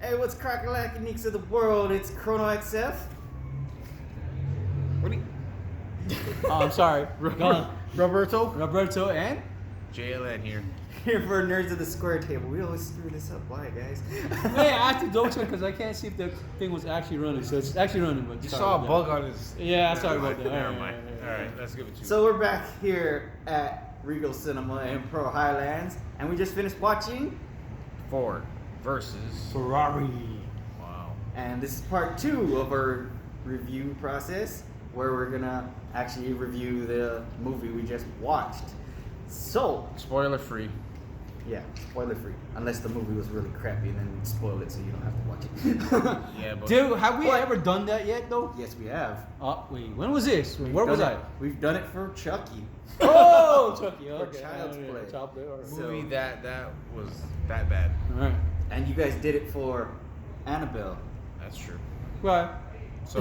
Hey, what's crack-a-lack-a-neeks of the world? It's Chrono XF. What do you... Oh, I'm sorry. Go on. Roberto and? JLN here. Here for Nerds of the Square Table. We always screw this up. Why, guys? Hey, I have to double check because I can't see if the thing was actually running. So it's actually running, but You saw a bug on his... Yeah, sorry about that. Never mind. All right, let's give it to you. So we're back here at Regal Cinema in Pearl Highlands, and we just finished watching Ford versus... Ferrari. Wow. And this is part 2 of our review process, where we're gonna actually review the movie we just watched. So, Spoiler free. yeah, spoiler free. Unless the movie was really crappy, and then we'd spoil it so you don't have to watch it. Yeah, but... Dude, have we What? ever done that yet, though? Yes, we have. Wait, when was this? Where was I? We've done it for Chucky. Oh, Chucky. For Okay. Child's Play. Child's Play. All right. So- movie that was that bad. All right. And you guys did it for Annabelle. That's true. Right. So,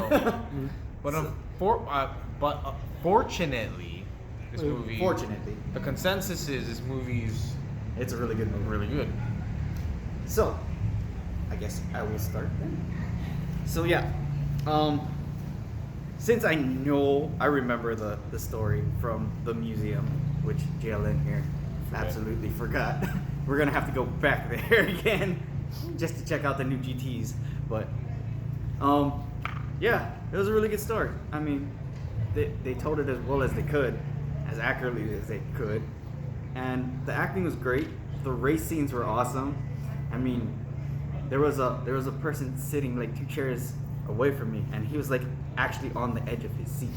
fortunately, this movie... Fortunately, The consensus is this movie's it's a really good movie. really good. So, I guess I will start then. So yeah, since I remember the story from the museum, which JLN here absolutely forgot. We're gonna have to go back there again just to check out the new GTs. But yeah, it was a really good story. I mean, they told it as well as they could, as accurately as they could, and the acting was great. The race scenes were awesome. I mean, there was a person sitting like 2 chairs away from me, and he was like actually on the edge of his seat,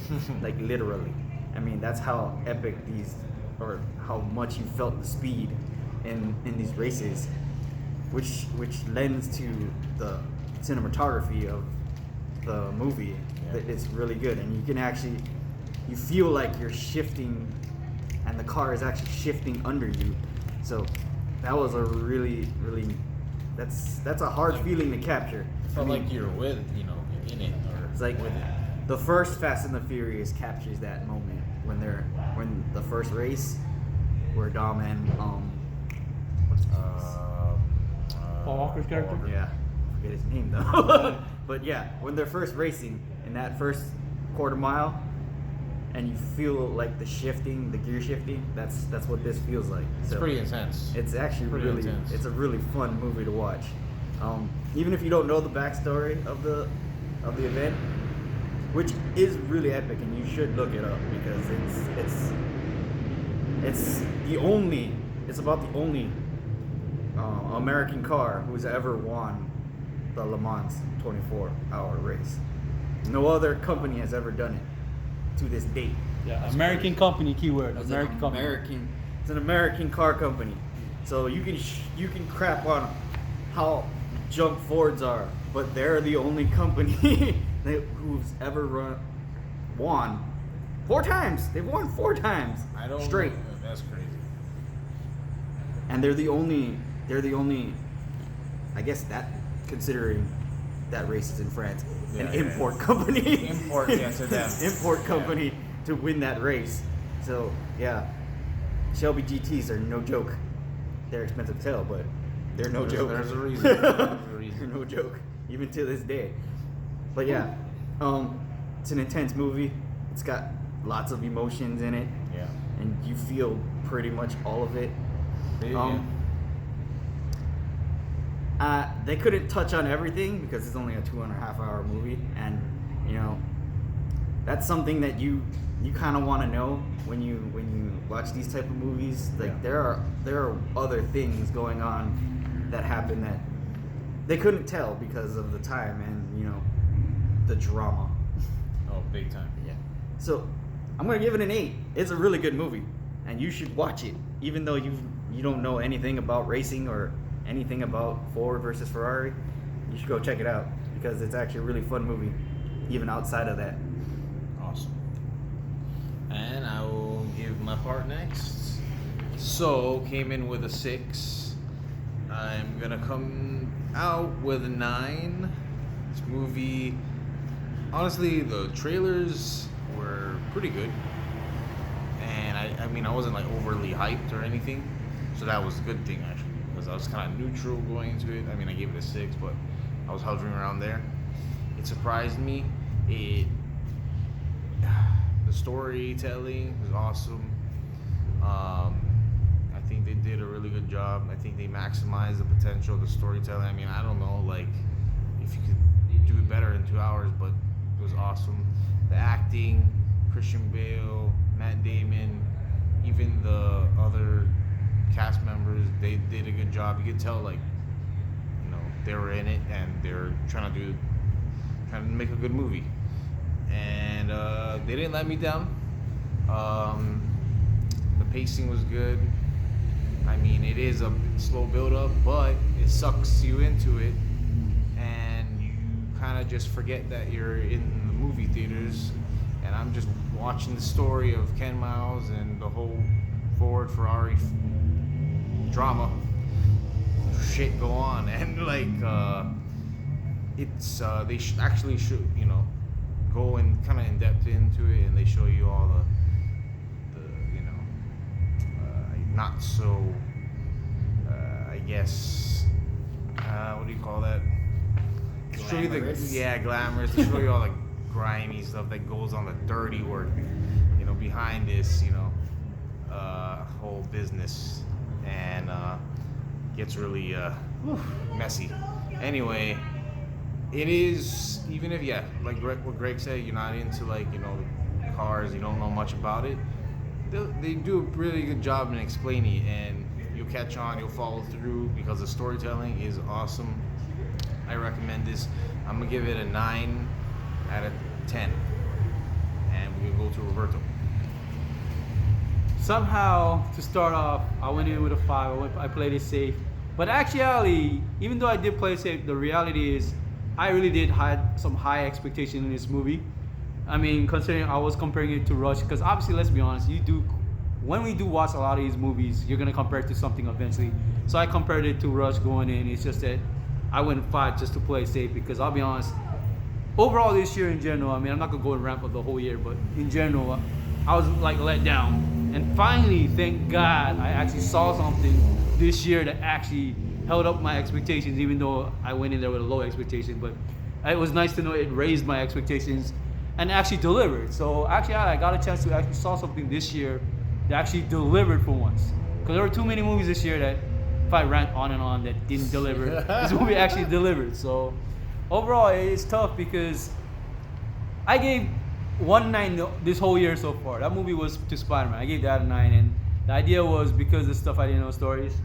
like literally. I mean, that's how epic or how much you felt the speed in these races, which lends to the cinematography of the movie. Yeah. It's really good, and you feel like you're shifting, and the car is actually shifting under you. So that was a really that's a hard feeling to capture. Felt like you're with, in it, or It's like with it. the first Fast and the Furious captures that moment when the first race where Dom and Paul Walker's character? yeah, I forget his name though. But yeah, when they're first racing in that first quarter mile, and you feel like the gear shifting, that's what this feels like. It's So pretty intense. it's actually Pretty really intense. it's a really fun movie to watch. Even if you don't know the backstory of the event, which is really epic, and you should look it up because it's about the only American car who's ever won the Le Mans 24-hour race. No other company has ever done it to this date. Yeah, American company keyword. American company. It's an American car company. So you can crap on how junk Fords are, but they're the only company who's ever won 4 times. They've won 4 times I don't straight. know. That's crazy. And they're the only, I guess that, considering that race is in France, an import company. Import, yeah, to them. Import company to win that race. So yeah, Shelby GTs are no joke. They're expensive to sell, but they're no joke. There's a reason. There's a They're reason. no joke, even to this day. But yeah, it's an intense movie. It's got lots of emotions in it, Yeah. and you feel pretty much all of it. They couldn't touch on everything because it's only a 2.5-hour movie, and that's something that you kind of want to know when you watch these type of movies. Like there are other things going on that happen that they couldn't tell because of the time and the drama. Oh, big time. Yeah. So I'm gonna give it an 8. It's a really good movie, and you should watch it, even though you don't know anything about racing or anything about Ford versus Ferrari. You should go check it out because it's actually a really fun movie, even outside of that. Awesome. And I will give my part next. So, came in with a 6. I'm gonna come out with a 9. This movie, honestly, the trailers were pretty good. And I mean, I wasn't like overly hyped or anything. So that was a good thing actually, because because I was kind of neutral going into it. I mean, I gave it a 6, but I was hovering around there. It surprised me. The storytelling was awesome. I think they did a really good job. I think they maximized the potential of the storytelling. I mean, I don't know, like, if you could do it better in 2 hours, but it was awesome. The acting, Christian Bale, Matt Damon, even the other cast members, they did a good job. You could tell, like, you know, they were in it and they're trying to make a good movie. And they didn't let me down. The pacing was good. I mean, it is a slow build-up, but it sucks you into it, and you kind of just forget that you're in the movie theaters. And I'm just watching the story of Ken Miles and the whole Ford Ferrari drama shit go on, and like it's they actually should, you know, go and kind of in depth into it, and they show you all the you know, not so I guess what do you call that? Show you glamorous. To show you all the grimy stuff that goes on, the dirty work, you know, behind this, you know, whole business, and gets really messy. Anyway, it is, even if, yeah, like what Greg said, you're not into, like, you know, cars, you don't know much about it, they do a really good job in explaining it, and you'll catch on, you'll follow through, because the storytelling is awesome. I recommend this. I'm gonna give it a 9 out of 10, and we're gonna go to Roberto. Somehow, to start off, I went in with a 5. I played it safe. But actually, even though I did play it safe, the reality is I really did had some high expectations in this movie. I mean, considering I was comparing it to Rush, because obviously, let's be honest, when we do watch a lot of these movies, you're gonna compare it to something eventually. So I compared it to Rush going in. It's just that I went 5 just to play it safe, because I'll be honest, overall this year in general, I mean, I'm not gonna go and ramp up the whole year, but in general, I was like let down. And finally, thank God, I actually saw something this year that actually held up my expectations, even though I went in there with a low expectation. But it was nice to know it raised my expectations and actually delivered. So actually, I got a chance to actually saw something this year that actually delivered for once. Because there were too many movies this year that, if I rant on and on, that didn't deliver. This movie actually delivered. So overall, it's tough because I gave 1 9 this whole year so far. That movie was to Spider-Man. I gave that a 9, and the idea was because the stuff I didn't know stories.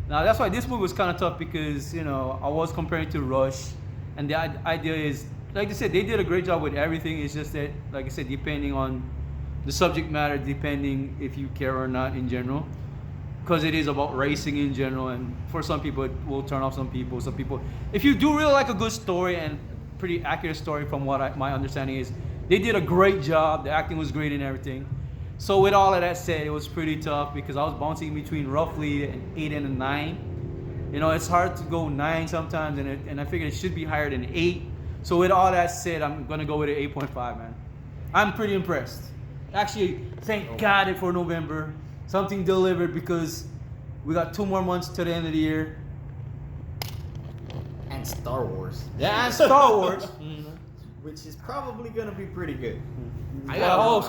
Now that's why this movie was kind of tough, because, you know, I was comparing to Rush, and the idea is, like I said, they did a great job with everything. It's just that, like I said, depending on the subject matter, depending if you care or not in general, because it is about racing in general, and for some people it will turn off some people. Some people, if you do really like a good story and pretty accurate story, from what my understanding is, they did a great job. The acting was great and everything. So with all of that said, it was pretty tough, because I was bouncing between roughly an 8 and a 9. You know, it's hard to go 9 sometimes, and I figured it should be higher than 8. So with all that said, I'm gonna go with an 8.5, man. I'm pretty impressed. Actually, thank God for November. Something delivered, because we got 2 more months to the end of the year. And Star Wars. Yeah, and Star Wars. Which is probably gonna be pretty good. Hopefully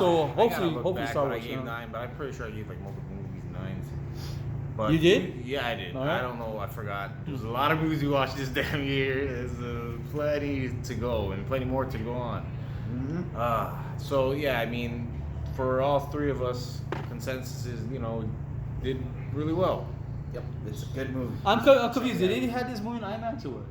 Star Wars. I gave 9, but I'm pretty sure I gave like multiple movies 9s. But you did? Yeah, I did. All right. I don't know. I forgot. There's a lot of movies we watched this damn year. There's plenty to go, and plenty more to go on. Mm-hmm. So yeah, I mean, for all 3 of us, consensus is, you know, did really well. Yep, it's a good movie. I'm confused. Did they have this movie in IMAX or?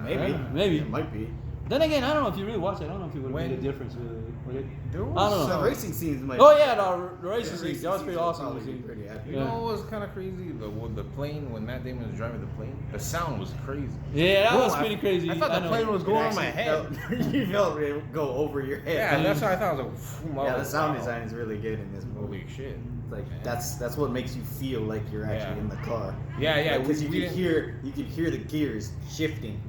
Maybe. It might be. Then again, I don't know if you really watched it. I don't know if you would When- made a difference really. There was I don't know. Some racing scenes might. Oh yeah, the racing scene. That was pretty scenes will awesome. probably be pretty epic. You know what was kind of crazy? The plane, when Matt Damon was driving the plane, the sound was crazy. Yeah, that Whoa, was pretty crazy. I thought the plane was going on my head. You felt it go over your head. Yeah, that's what I thought. I was like, Yeah, the sound design is really good in this movie. Holy shit. Like Man. that's what makes you feel like you're actually in the car. Yeah, Because we you can hear the gears shifting.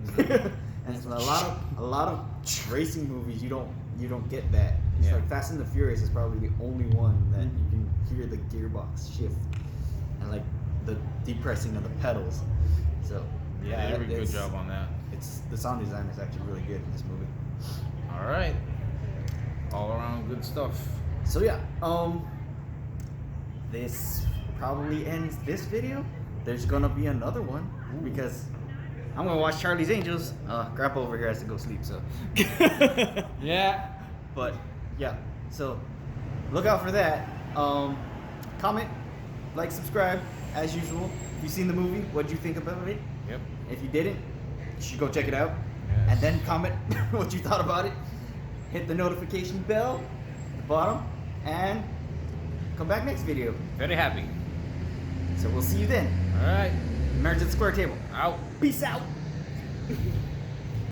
And so a lot of racing movies you don't get that. It's like Fast and the Furious is probably the only one that you can hear the gearbox shift. And like the depressing of the pedals. So Yeah, they did a good it's- job on that. It's the sound design is actually really good in this movie. All right. All around good stuff. So yeah, this probably ends this video. There's gonna be another one because I'm gonna watch Charlie's Angels. Grandpa over here has to go sleep, so. Yeah. But yeah, so look out for that. Comment, like, subscribe as usual. If you've seen the movie, what'd you think about it? Yep. If you didn't, you should go check it out. Yes. And then comment what you thought about it. Hit the notification bell at the bottom and come back next video. Very happy. So we'll see you then. All right. Marriage at the Square Table. Out. Peace out.